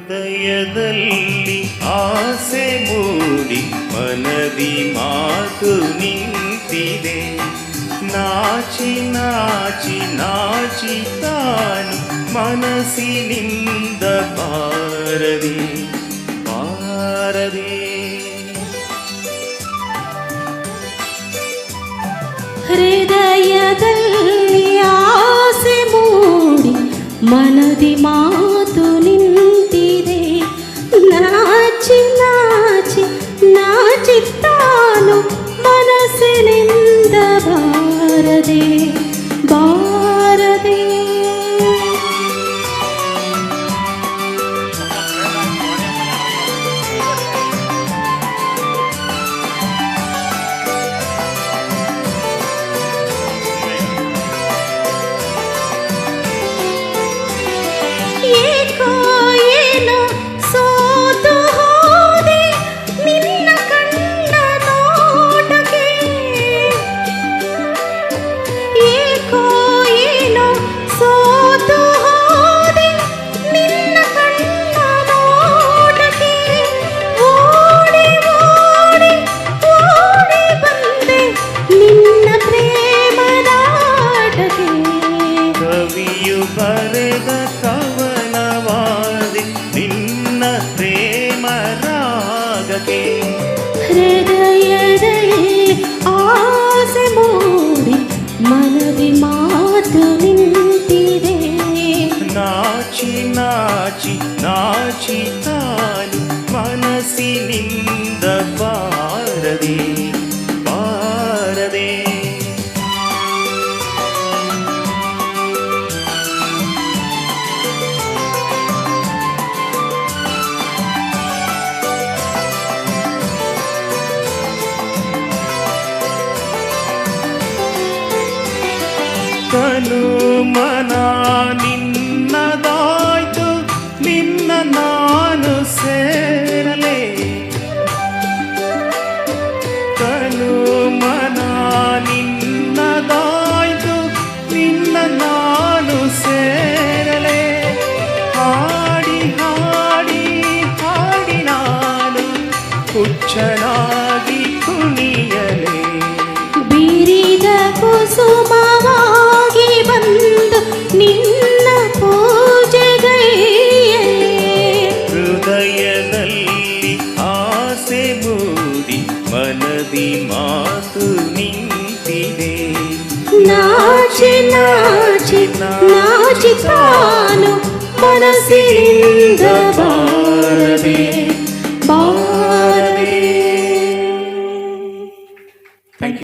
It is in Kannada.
ಹೃದಯದಲ್ಲಿ ಆಸೆ ಮೂಡಿ ಮನದಿ ಮಾತು ನಿಂತಿದೆ. ನಾಚಿ ನಾಚಿ ನಾಚಿ ತಾನು ಮನಸ್ಸಿನಿಂದ ಬಾರದೆ ಬಾರದೆ. ಹೃದಯದಲ್ಲಿ ಆಸೆ ಮೂಡಿ ಮನದಿ ಮಾತು ನಿಂತಿದೆ. ನಾಚಿ ನಾಚಿ ನಾಚಿ ತಾನು ಮನಸ್ಸಿನಿಂದ ಬಾರದೆ ಬಾರದೆ. ಏಕೋ ಏನೋ ಸೋತು ಹೋದೆ ನಿನ್ನ ಕಣ್ಣ ನೋಟಕ್ಕೆ. ಏಕೋ ಏನೋ ಸೋತು ಹೋದೆ ನಿನ್ನ ಕಣ್ಣ ನೋಟಕ್ಕೆ. ಓಡಿ ಓಡಿ ಓಡಿ ಬಂದೆ ನಿನ್ನ ಪ್ರೇಮದಾಟಕ್ಕೆ. ಕವಿಯು ಬರೆದ ಕವನವಾದೆ ನಿನ್ನ ಪ್ರೇಮ ರಾಗಕ್ಕೆ. ಹೃದಯದಲ್ಲಿ ಆಸೆ ಮೂಡಿ ಮನದಿ ಮಾತು ನಿಂತಿದೆ. ನಾಚಿ ನಾಚಿ ನಾಚಿ ತಾನು ಮನಸ್ಸಿನಿಂದ ಬಾರದೆ ಬಾರದೆ. ತನು ಮನ ನಿನ್ನದಾಯ್ತು ನಿನ್ನ ನಾನು ಸೇರಲೇ. ತನು ಮನ ನಿನ್ನದಾಯ್ತು ನಿನ್ನ ನಾನು ಸೇರಲೇ. ಹಾಡಿ ಹಾಡಿ ಹಾಡಿ ನಾನು ಹುಚ್ಚನಾಗಿ ಕುಣಿಯಲೇ. ಬಿರಿದ ಕುಸುಮವಾಗಿ ಬಂದು ನಿನ್ನ ಪೂಜೆಗೈಯಲೇ. ಹೃದಯದಲ್ಲಿ ಆಸೆ ಮೂಡಿ ಮನದಿ ಮಾತು ನಿಂತಿದೆ. ನಾಚಿ ನಾಚಿ ನಾಚಿ ತಾನು ಮನಸ್ಸಿನಿಂದ ಬಾರದೆ